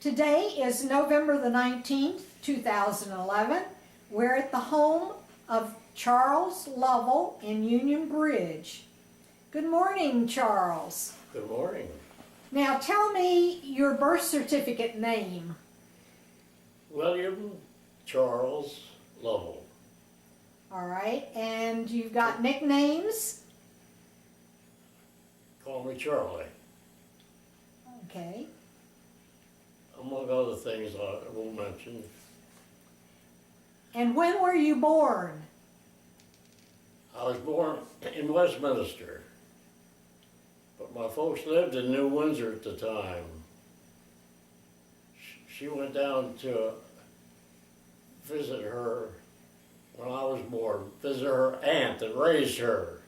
Today is November the 19th, 2011. We're at the home of Charles Lovell in Union Bridge. Good morning, Charles. Good morning. Now tell me your birth certificate name. William Charles Lovell. All right, and you've got nicknames? Call me Charlie. Okay. Among other things I won't mention. And when were you born? I was born in Westminster, but my folks lived in New Windsor at the time. She went down to visit her when I was born, visit her aunt that raised her.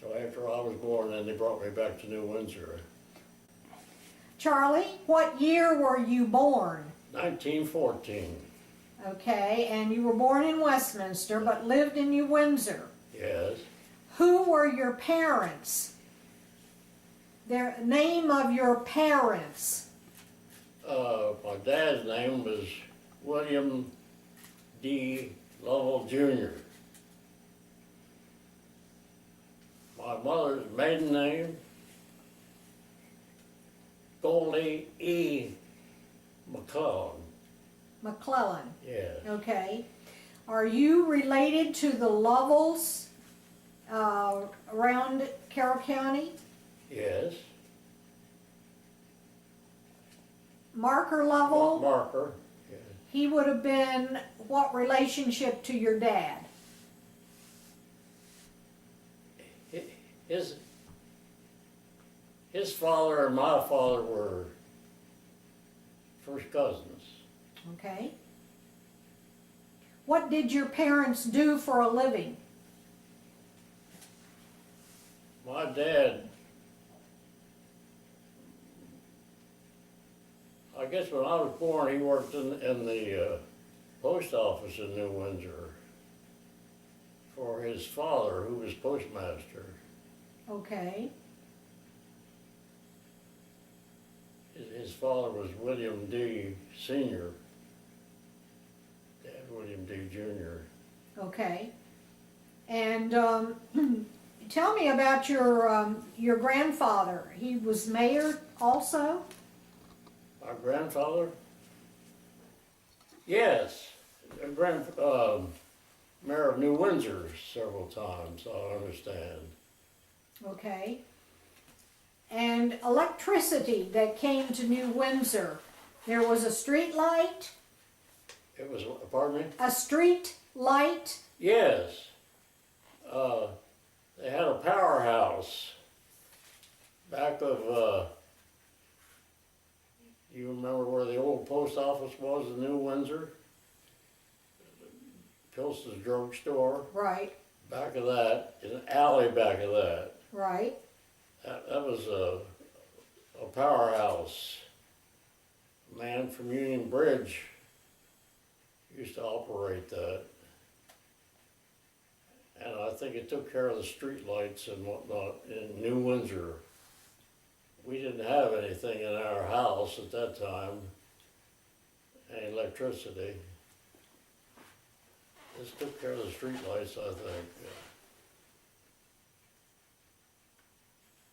So after I was born, then they brought me back to New Windsor. Charlie, what year were you born? 1914. Okay, and you were born in Westminster but lived in New Windsor. Yes. Who were your parents? Their name of your parents? My dad's name was William D. Lovell Jr. My mother's maiden name, Goldie E. McClellan. McClellan. Yes. Okay. Are you related to the Lovells around Carroll County? Yes. Marker Lovell? Marker. Yes. He would have been what relationship to your dad? His father and my father were first cousins. Okay. What did your parents do for a living? My dad, I guess when I was born, he worked in the post office in New Windsor for his father, who was postmaster. Okay. His father was William D. Sr., Dad William D. Jr. Okay. And tell me about your grandfather. He was mayor also? My grandfather? Yes, mayor of New Windsor several times, I understand. Okay. And electricity that came to New Windsor. There was a street light? It was, pardon me? A street light? Yes. They had a powerhouse back of, you remember where the old post office was in New Windsor? Pilson's drugstore. Right. Back of that, in an alley back of that. Right. That was a powerhouse. A man from Union Bridge used to operate that. And I think it took care of the street lights and whatnot in New Windsor. We didn't have anything in our house at that time, any electricity. This took care of the street lights, I think.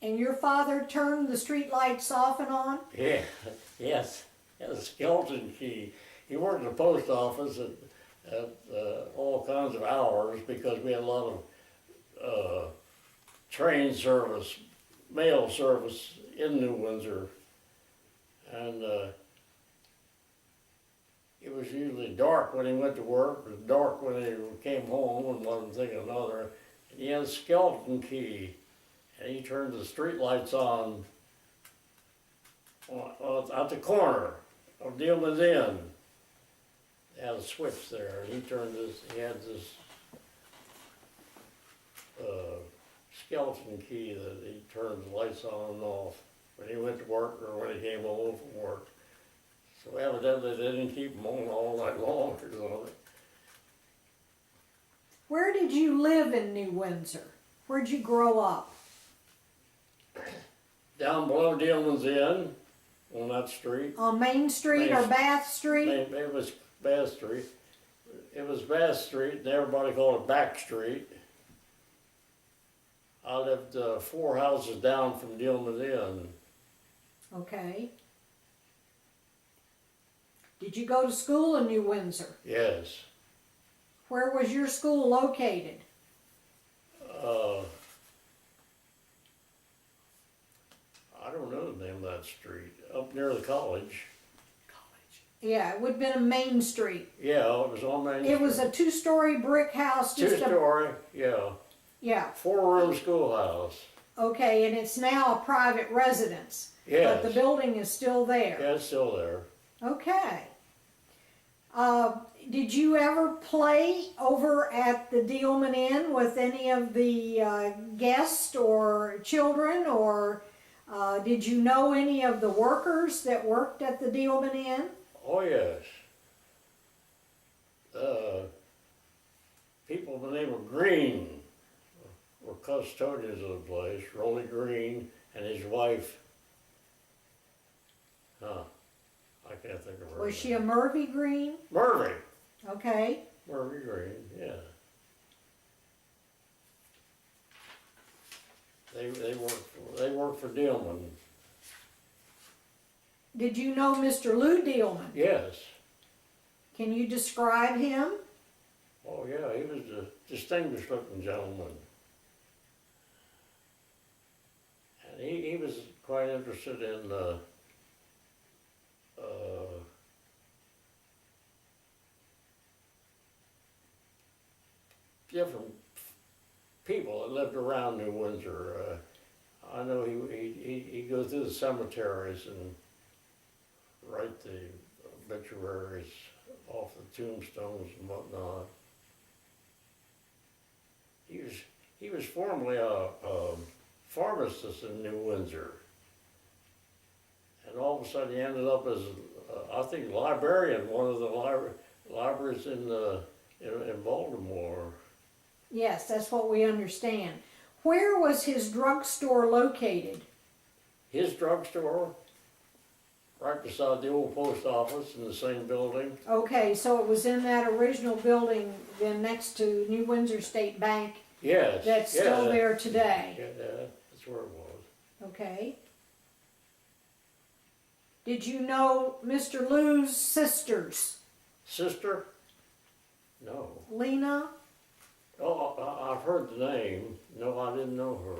And your father turned the street lights off and on? Yeah, yes, he had a skeleton key. He worked in the post office at all kinds of hours because we had a lot of train service, mail service in New Windsor. And it was usually dark when he went to work, it was dark when he came home, and one thing or another. And he had a skeleton key, and he turned the street lights on at the corner of Dealman's Inn. They had a switch there, and he had this skeleton key that he turned the lights on and off when he went to work or when he came home from work. So evidently they didn't keep him on all night long or something. Where did you live in New Windsor? Where'd you grow up? Down below Dealman's Inn, on that street. On Main Street or Bath Street? It was Bath Street. It was Bath Street, and everybody called it Back Street. I lived 4 houses down from Dillman Inn. Okay. Did you go to school in New Windsor? Yes. Where was your school located? I don't know the name of that street. Up near the college. Yeah, it would have been a Main Street. Yeah, it was on Main Street. It was a 2-story brick house. Just 2-story, yeah. Yeah. 4-room schoolhouse. Okay, and it's now a private residence. Yes. But the building is still there. Yeah, it's still there. Okay. Did you ever play over at the Dillman Inn with any of the guests or children, or did you know any of the workers that worked at the Dillman Inn? Oh, yes. People by the name of Green were custodians of the place. Rolly Green and his wife. I can't think of her Was name. she a Murphy Green? Murphy. Okay. Murphy Green, yeah. They worked for Dillman. Did you know Mr. Lou Dillman? Yes. Can you describe him? Oh yeah, he was a distinguished looking gentleman. And he was quite interested in different people that lived around New Windsor. I know he'd go through the cemeteries and write the obituaries off the tombstones and whatnot. He was formerly a pharmacist in New Windsor, and all of a sudden he ended up as I think librarian, one of the libraries in Baltimore. Yes, that's what we understand. Where was his drugstore located? His drugstore, right beside the old post office in the same building. Okay, so it was in that original building then next to New Windsor State Bank. Yes. That's still there today. Yeah, that's where it was. Okay. Did you know Mr. Lou's sisters? Sister? No. Lena? Oh, I've heard the name. No, I didn't know her.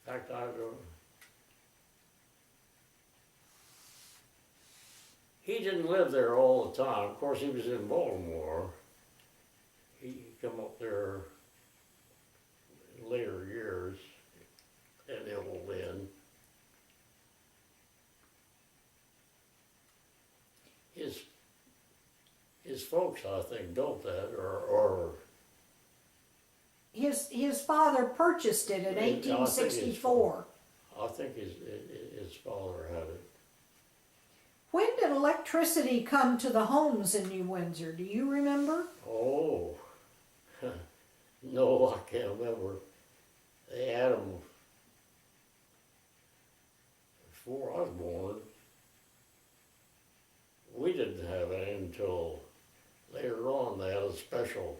In fact, I don't. He didn't live there all the time. Of course, he was in Baltimore. He come up there in later years at the old inn. His folks, I think, built that, or His father purchased it in 1864. I think his father had it. When did electricity come to the homes in New Windsor? Do you remember? Oh, no, I can't remember. They had them before I was born. We didn't have any until later on. They had a special,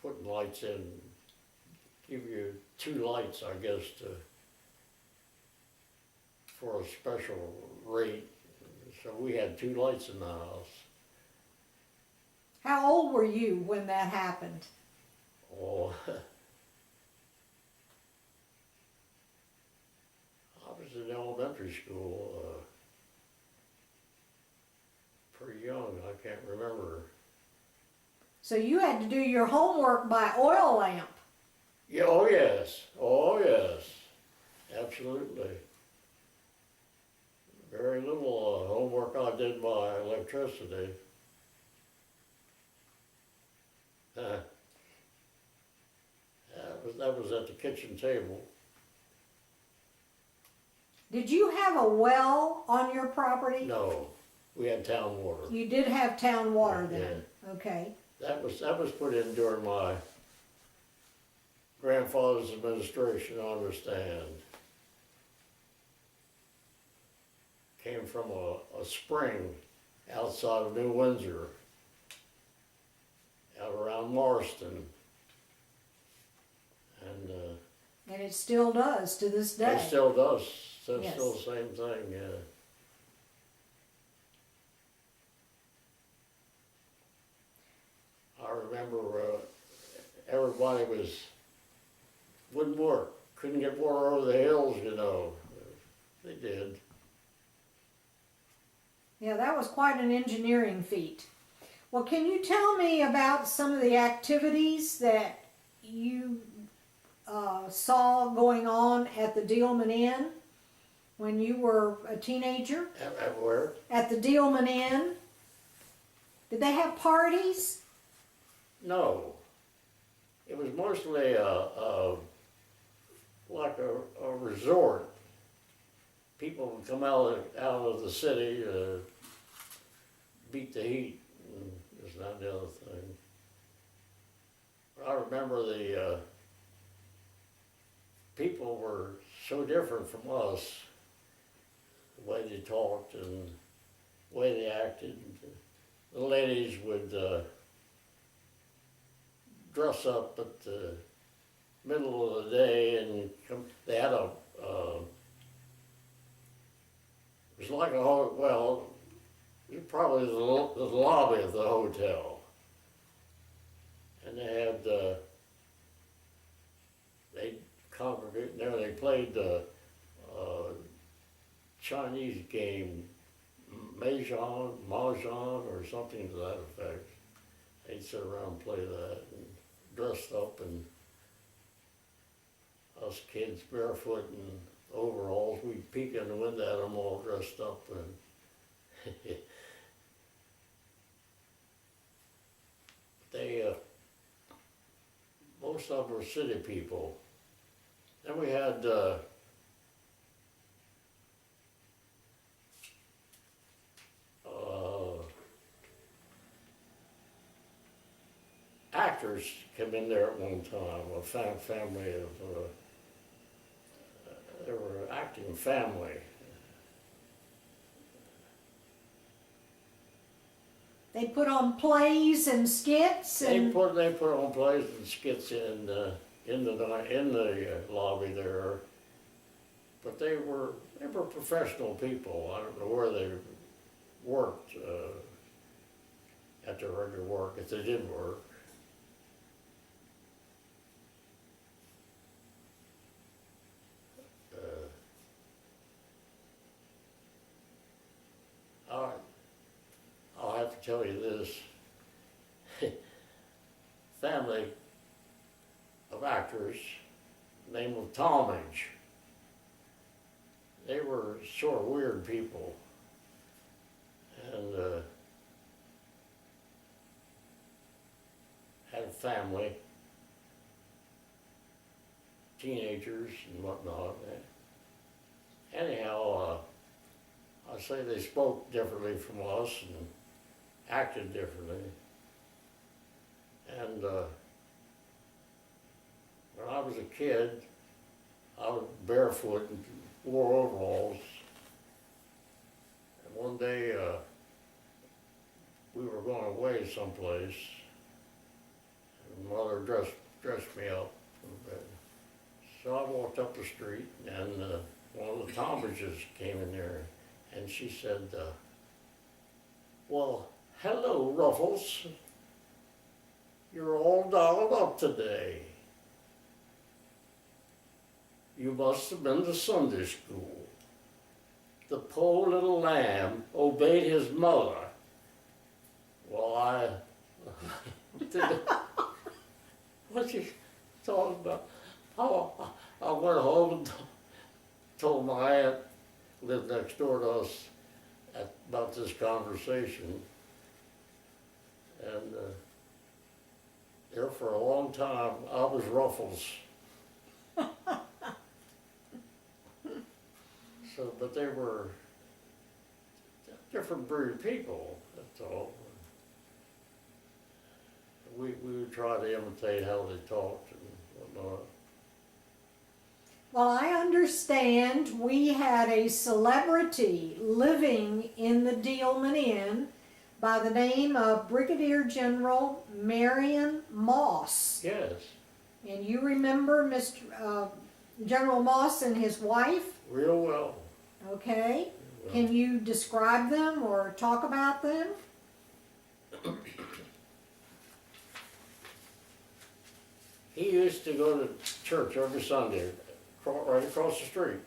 putting lights in, give you 2 lights, I guess, for a special rate. So we had 2 lights in the house. How old were you when that happened? Oh, I was in elementary school, pretty young, I can't remember. So you had to do your homework by oil lamp. Yeah, oh yes, absolutely. Very little homework I did by electricity. That was at the kitchen table. Did you have a well on your property? No, we had town water. You did have town water then? Okay. That was put in during my grandfather's administration, I understand. came from a spring outside of New Windsor, out around Marston. And And it still does to this day. it still does. So it's Yes. still the same thing, yeah. I remember everybody wouldn't work. Couldn't get water over the hills, you know. They did. Yeah, that was quite an engineering feat. Well, can you tell me about some of the activities that you saw going on at the Dealman Inn when you were a teenager? Everywhere. At the Dealman Inn? Did they have parties? No. It was mostly like a resort. People would come out of the city, beat the heat, and this and that and the other thing. I remember the people were so different from us, the way they talked and the way they acted. The ladies would dress up at the middle of the day and come, they had it was like a well, it was probably the lobby of the hotel. And they had, they congregated there, they played the Chinese game, mahjong or something to that effect. They'd sit around and play that and dressed up, and us kids barefoot and overalls, we'd peek in the window at them all dressed up. And they, most of them were city people. Then we had actors come in there at one time, a family of, they were an acting family. They put on plays and skits They and put on plays and skits in the lobby there, but they were professional people. I don't know where they worked at their regular work, if they did work. I'll have to tell you this. Family of actors, name of Talmadge. They were sort of weird people, and had a family, teenagers and whatnot. Anyhow, I say they spoke differently from us and acted differently. And when I was a kid, I was barefoot and wore overalls. And one day we were going away someplace, and mother dressed me up for bed. So I walked up the street, and one of the Talmadges came in there, and she said, well, hello, Ruffles. You're all dolled up today. You must have been to Sunday school. The poor little lamb obeyed his mother. Well, I what you talking about? I went home and told my aunt, lived next door to us, about this conversation. And there for a long time, I was Ruffles. So, but they were different breed of people, that's all. We would try to imitate how they talked and whatnot. Well, I understand we had a celebrity living in the Dealman Inn by the name of Brigadier General Marion Moss. Yes, And you remember General Moss and his wife? real well. Okay. Well, Can you describe them or talk about them? he used to go to church every Sunday, right across the street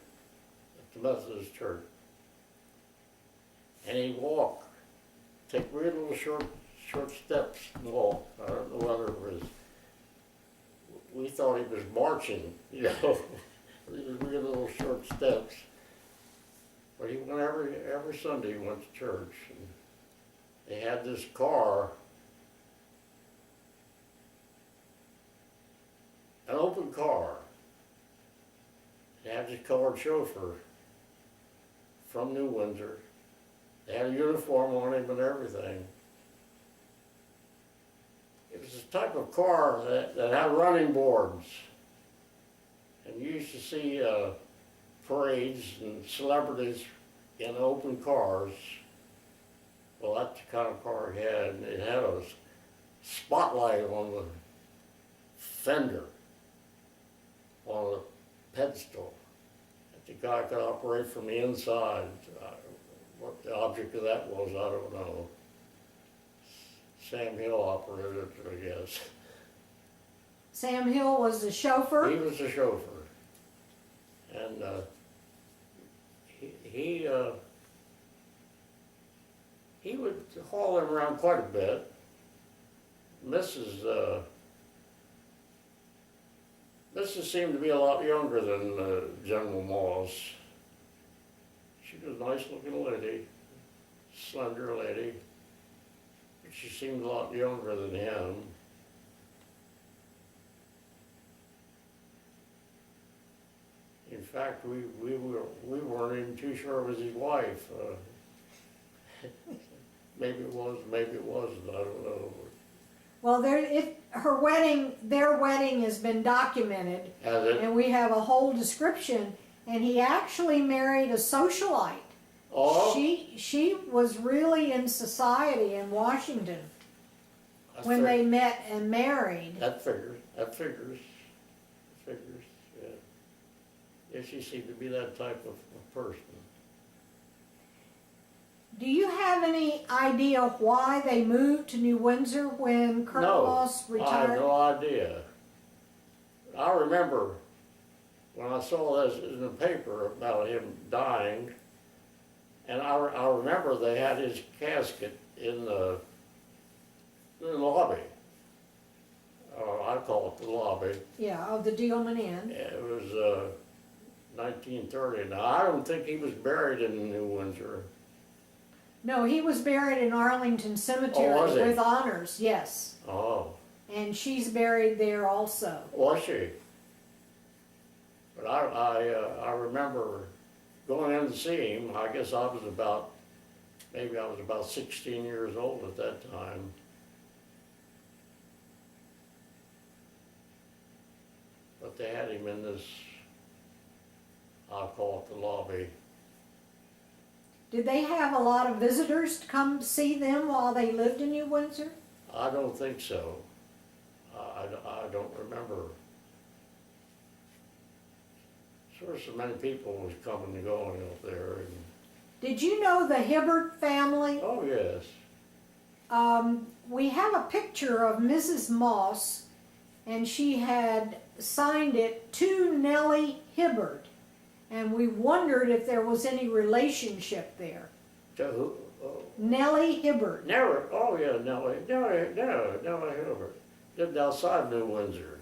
at the Methodist church. And he'd walk, take real little short steps and walk. I don't know whether it was, we thought he was marching, you know, these real little short steps. But he went every Sunday, he went to church. And they had this car, an open car. They had this colored chauffeur from New Windsor. They had a uniform on him and everything. It was the type of car that had running boards. And you used to see parades and celebrities in open cars. Well, that's the kind of car he had. And it had a spotlight on the fender, on the pedestal, that the guy could operate from the inside. What the object of that was, I don't know. Sam Hill operated it, I guess. Sam Hill was the chauffeur. He was the chauffeur. And he would haul him around quite a bit. Mrs. seemed to be a lot younger than General Moss. She was a nice looking lady, slender lady, but she seemed a lot younger than him. In fact, we weren't even too sure it was his wife. Maybe it was, maybe it wasn't, I don't know. Well, their wedding has been documented, Has it? and we have a whole description. And he actually married a socialite. Oh, She was really in society in Washington that when they met and married. That figures, yeah. Yeah, she seemed to be that type of person. Do you have any idea why they moved to New Windsor when Colonel Moss I have retired? no idea. I remember when I saw this in the paper about him dying, and I remember they had his casket in the lobby. I call it the lobby. Yeah, of the Dealman Inn. It was 1930. Now, I don't think he was buried in New Windsor. No, he was buried in Arlington Cemetery was he? with honors, yes. Oh, And she's buried there also. was she? But I remember going in to see him. I guess maybe I was about 16 years old at that time. But they had him in this, I'll call it the lobby. Did they have a lot of visitors to come see them while they lived in New Windsor? I don't think so. I don't remember. Sure, so many people was coming and going up there. And, Did you know the Hibbert family? oh, yes. We have a picture of Mrs. Moss, and she had signed it to Nellie Hibbert, and we wondered if there was any relationship there. To who? Oh. Nellie Hibbert. Never. Oh, yeah, Nellie Hilbert. Lived outside New Windsor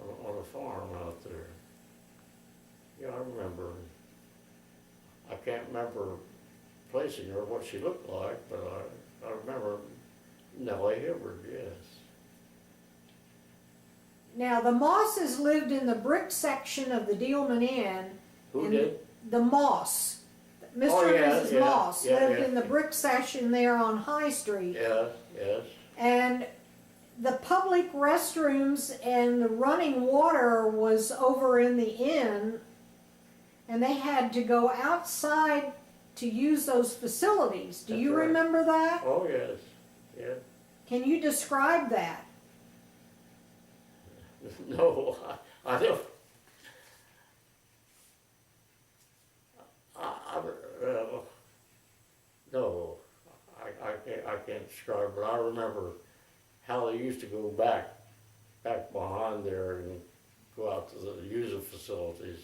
on a farm out there. Yeah, I remember. I can't remember placing her, what she looked like, but I remember Nellie Hibbert, yes. Now, the Mosses lived in the brick section of the Dealman Inn. Who and did? The Moss. Mr. Oh, and yeah, Mrs. yeah, Moss yeah, lived yeah. in the brick section there on High Street. Yes, yes. And the public restrooms and the running water was over in the inn, and they had to go outside to use those facilities. Do That's you right. remember that? Oh, yes, yeah. Can you describe that? No, I don't. No, I can't describe, but I remember how they used to go back behind there and go out to the user facilities.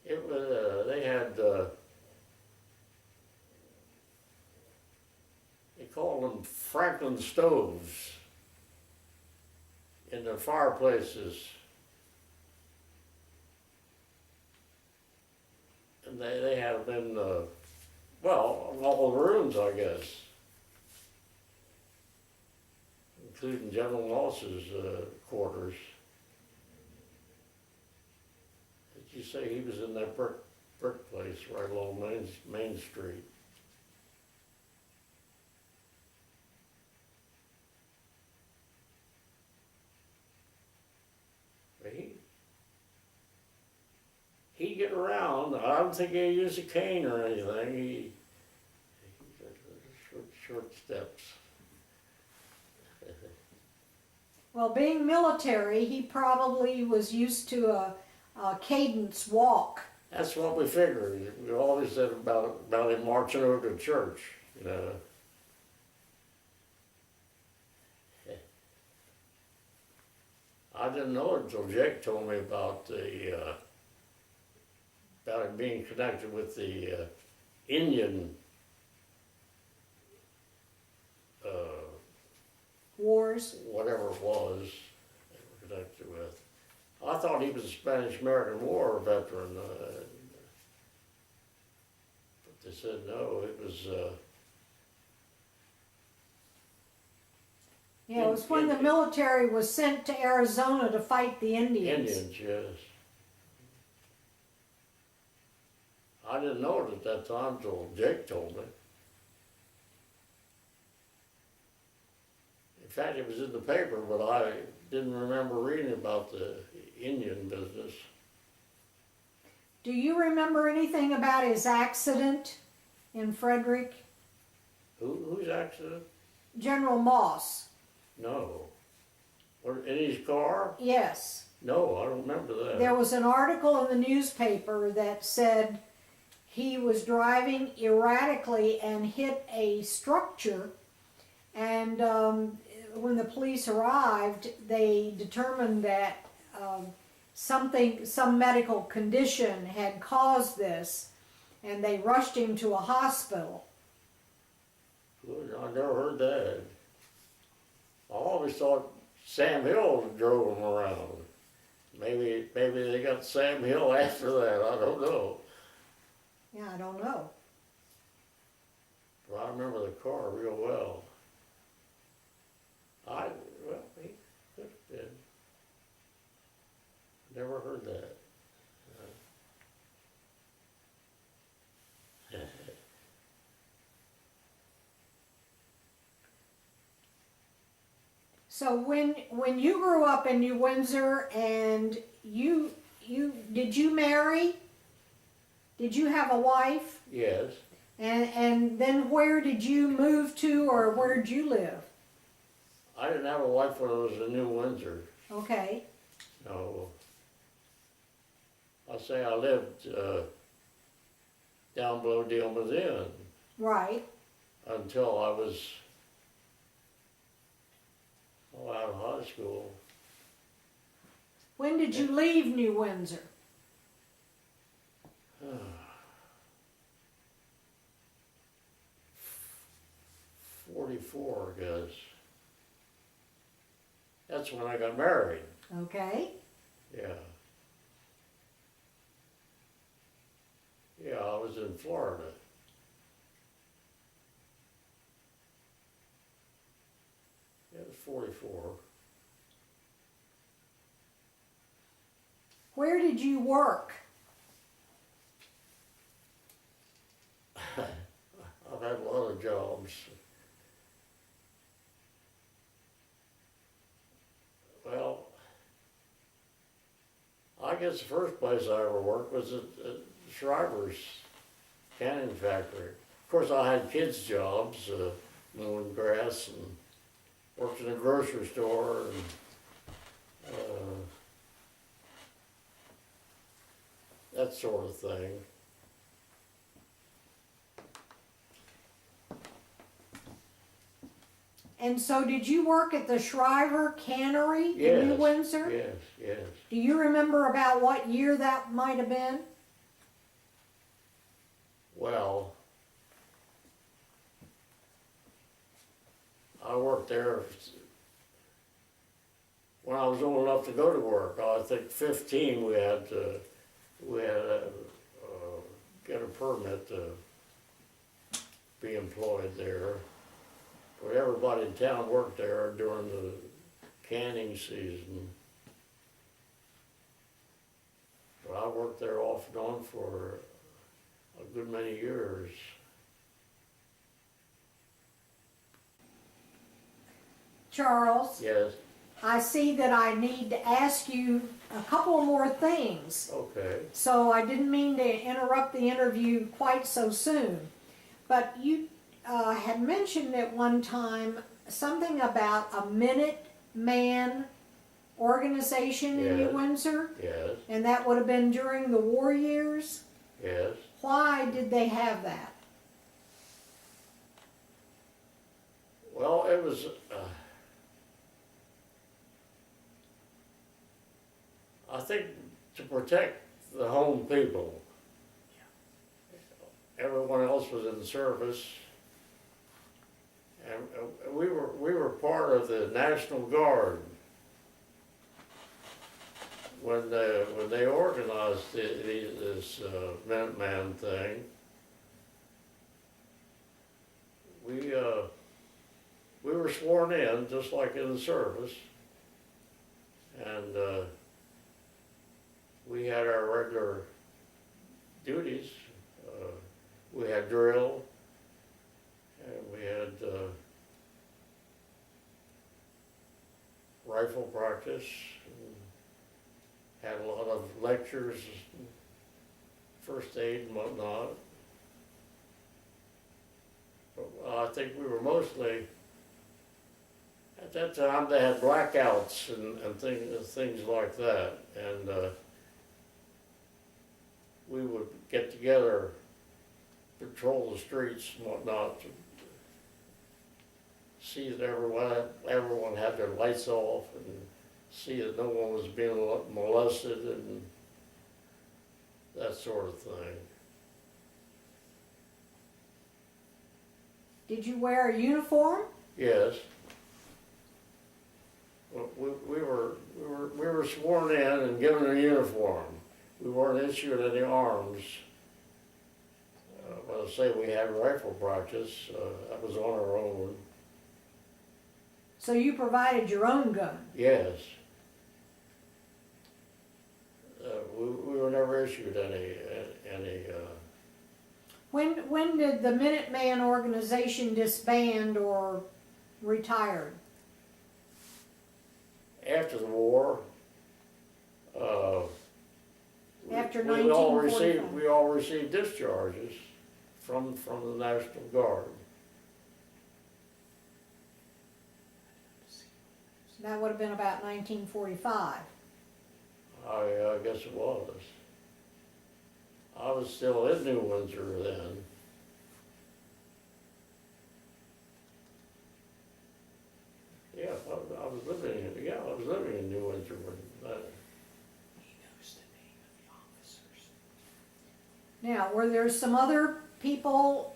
It was, they had, they called them Franklin stoves in the fireplaces. And they had them in, well, all the rooms, I guess, including General Moss's quarters. Did you say he was in that brick place right along Main Street? But he'd get around. I don't think he used a cane or anything. He short steps. Well, being military, he probably was used to a cadence walk. That's what we figured. We always said about him marching over to church, you know. I didn't know it until Jake told me about about him being connected with the Indian Wars. whatever it was they were connected with. I thought he was a Spanish-American War veteran, but they said no, it was, Yeah, it was when the military was sent to Arizona to fight the Indians. Indians, yes. I didn't know it at that time until Jake told me. In fact, it was in the paper, but I didn't remember reading about the Indian business. Do you remember anything about his accident in Frederick? Whose accident? General Moss. No. Or in his car? Yes. No, I don't remember that. There was an article in the newspaper that said he was driving erratically and hit a structure, and when the police arrived, they determined that some medical condition had caused this, and they rushed him to a hospital. Good, I never heard that. I always thought Sam Hill drove him around. Maybe they got Sam Hill after that, I don't know. Yeah, I don't know. But I remember the car real well. Well, he could have been. Never heard that. So when you grew up in New Windsor and did you marry? Did you have a wife? Yes. And then where did you move to, or where did you live? I didn't have a wife when I was in New Windsor. Okay. No. I'll say I lived down below Dealman's Inn Right. until I was out of high school. When did you leave New Windsor? 44, I guess. That's when I got married. Okay. Yeah. Yeah, I was in Florida. It was 44. Where did you work? I've had a lot of guess the first place I ever worked was at Shriver's canning factory. Of course, I had kids' jobs, mowing grass, and worked in a grocery store, and that sort of thing. And so did you work at the Shriver Cannery in New Windsor? Yes, yes. Do you remember about what year that might have been? Well, I worked there when I was old enough to go to work. I think 15 we had to get a permit to be employed there. But everybody in town worked there during the canning season. But I worked there off and on for a good many years. Charles, Yes, I see that I need to ask you a couple more things. okay. So I didn't mean to interrupt the interview quite so soon. But you had mentioned at one time something about a Minuteman organization in New Yes. Windsor, Yes, and that would have been during the war years. yes. Why did they have that? Well, it was, I think to protect the home people. Everyone else was in service. And we were part of the National Guard when they organized this Minuteman thing. We were sworn in just like in the service, and we had our regular duties. We had drill, and we had rifle practice, and had a lot of lectures, first aid and whatnot. But I think we were mostly, at that time they had blackouts and things like that, and we would get together, patrol the streets and whatnot, to see that everyone had their lights off, and see that no one was being molested and that sort of thing. Did you wear a uniform? Yes. Well, we were sworn in and given a uniform. We weren't issued any arms. But I say we had rifle practice. That was on our own. So you provided your own gun? Yes. We were never issued any. When did the Minuteman organization disband or retired? After the war. After we all 1945. received discharges from the National Guard. That would have been about 1945. I guess it was. I was still in New Windsor then. Yeah, I was living in New Windsor when that. He knows the name of the officers. Now, were there some other people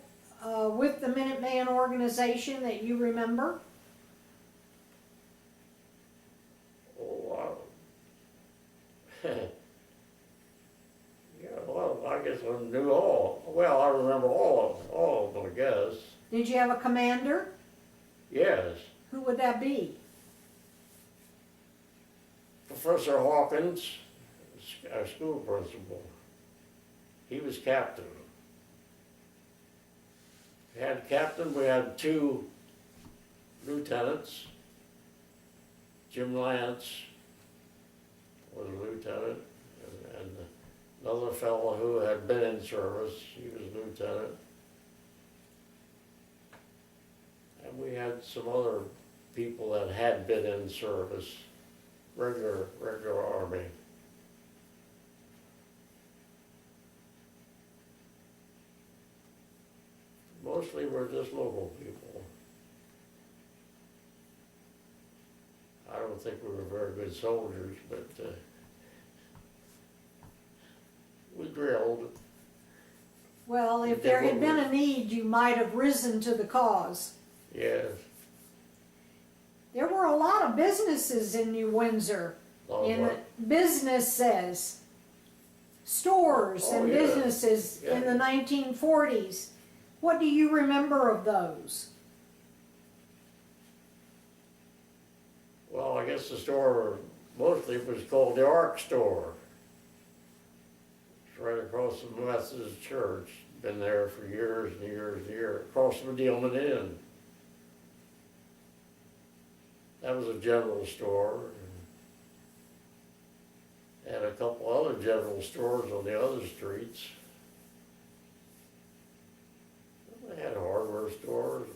with the Minuteman organization that you remember? Oh, yeah, well, I guess I knew all. Well, I remember all of them, I guess. Did you have a commander? Yes. Who would that be? Professor Hawkins, our school principal, he was captain. We had captain, we had 2 lieutenants. Jim Lance was a lieutenant, and and another fellow who had been in service, he was a lieutenant. And we had some other people that had been in service, regular Army. Mostly we're just local people. I don't think we were very good soldiers, but we drilled. Well, if there had been a need, you might have risen to the cause. Yes. There were a lot of businesses in New Windsor. Businesses, stores Oh, and yeah. businesses in Yeah. the 1940s. What do you remember of those? Well, I guess the store mostly was called the Ark Store. It's right across from the Methodist Church. Been there for years and years and years, across from the Dealman Inn. That was a general store. And a couple other general stores on the other streets. They had hardware stores.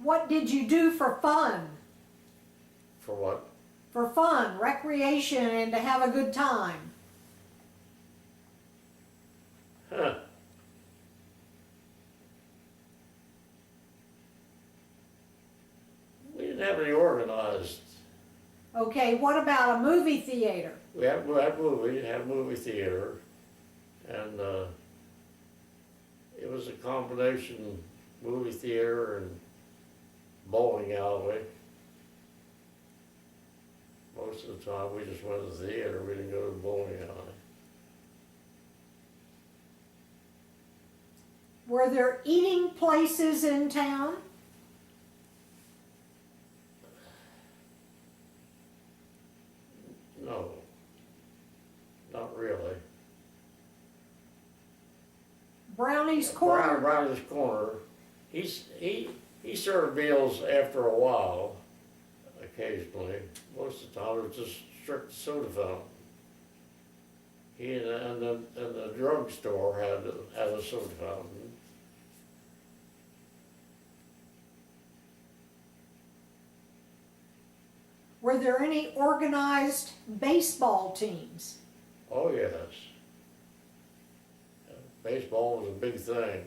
What did you do for fun? For what? For fun, recreation, and to have a good time. Huh. We didn't have any organized. Okay, what about a movie theater? We had a movie theater, and it was a combination movie theater and bowling alley. Most of the time, we just went to the theater. We didn't go to the bowling alley. Were there eating places in town? No, not really. Brownie's Corner? Brownie's Corner. He served meals after a while, occasionally. Most of the time, it was just strict soda fountain. He and the drugstore had a soda fountain. Were there any organized baseball teams? Oh, yes. Baseball was a big thing.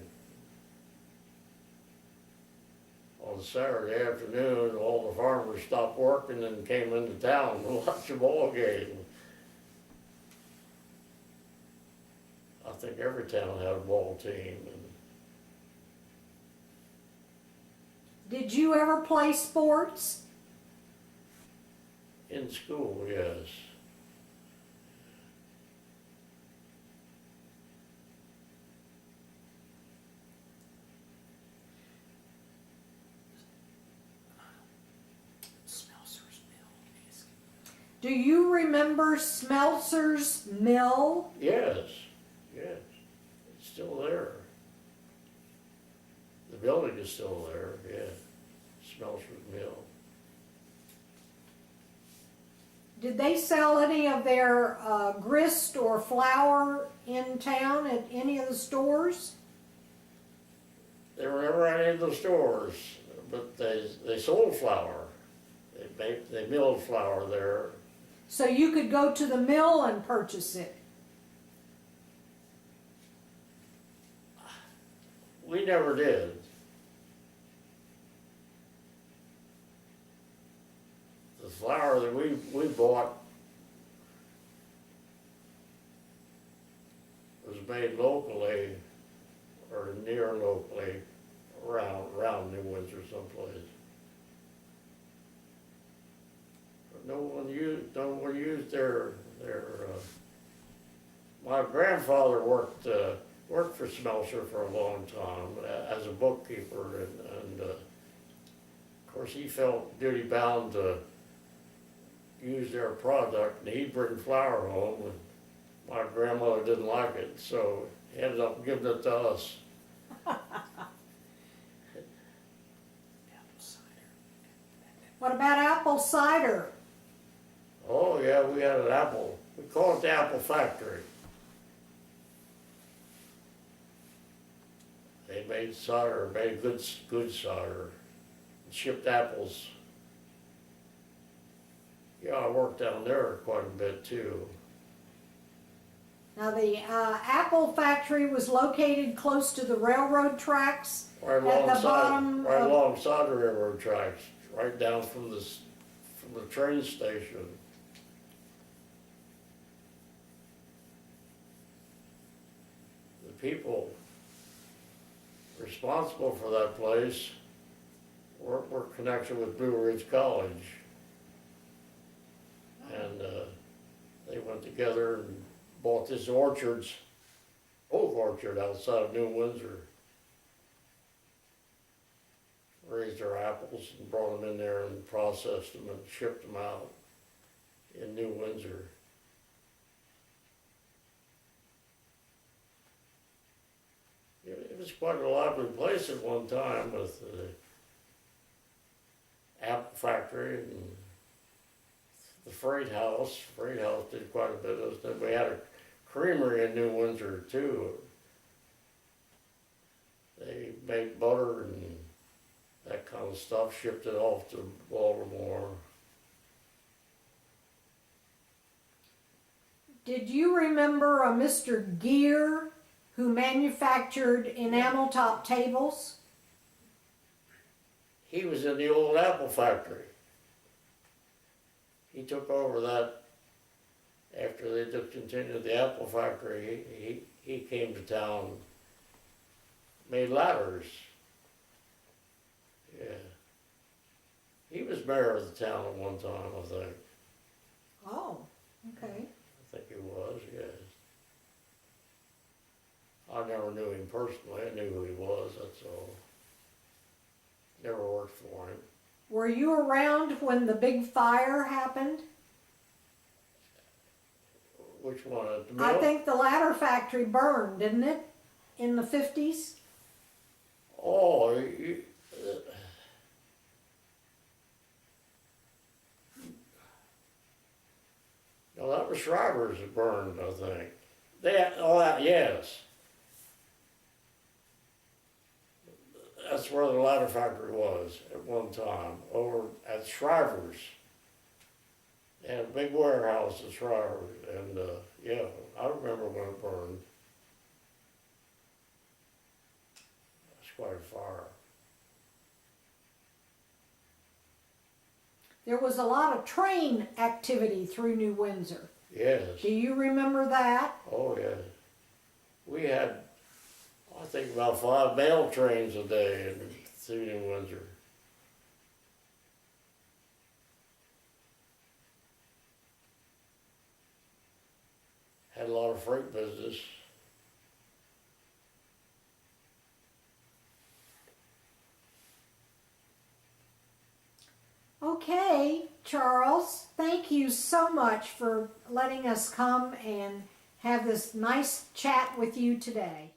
On Saturday afternoon, all the farmers stopped working and came into town to watch the ball game. I think every town had a ball team. Did you ever play sports? In school, yes. Smelser's Mill is. Do you remember Smelser's Mill? Yes, yes. It's still there. The building is still there, yeah. Smelser's Mill. Did they sell any of their grist or flour in town at any of the stores? They were never at any of the stores, but they sold flour. They milled flour there. So you could go to the mill and purchase it. We never did. The flour that we bought was made locally or near locally around New Windsor someplace. But no one used their my grandfather worked for Smelser for a long time as a bookkeeper, and of course he felt duty bound to use their product, and he'd bring flour home, and my grandmother didn't like it, so he ended up giving it to us. Apple cider. What about apple cider? Oh, yeah, we had an apple, we call it the apple factory. They made cider, made good cider, shipped apples. Yeah, I worked down there quite a bit too. Now, the apple factory was located close to the railroad tracks Right at the alongside, bottom right of... alongside the railroad tracks, right down from the train station. The people responsible for that place were connected with Blue Ridge College. And they went together and bought this oak orchard outside of New Windsor. Raised their apples and brought them in there and processed them and shipped them out in New Windsor. It was quite a lively place at one time with the apple factory and the freight house. Freight house did quite a bit of stuff. We had a creamery in New Windsor too. They made butter and that kind of stuff, shipped it off to Baltimore. Did you remember a Mr. Gear who manufactured enamel top tables? He was in the old apple factory. He took over that after they discontinued the apple factory. He came to town, made ladders. Yeah. He was mayor of the town at one time, I think. Oh, okay. I think he was, yes. I never knew him personally. I knew who he was, that's all. Never worked for him. Were you around when the big fire happened? Which one, at the mill? I think the ladder factory burned, didn't it? In the 50s? Oh, no, that was Shriver's that burned, I think. Yes. That's where the ladder factory was at one time, over at Shriver's. They had a big warehouse at Shriver's, and yeah, I remember when it burned. It's quite a fire. There was a lot of train activity through New Windsor. Yes. Do you remember that? Oh, yeah. We had, I think, about 5 mail trains a day through New Windsor. Had a lot of freight business. Okay, Charles, thank you so much for letting us come and have this nice chat with you today.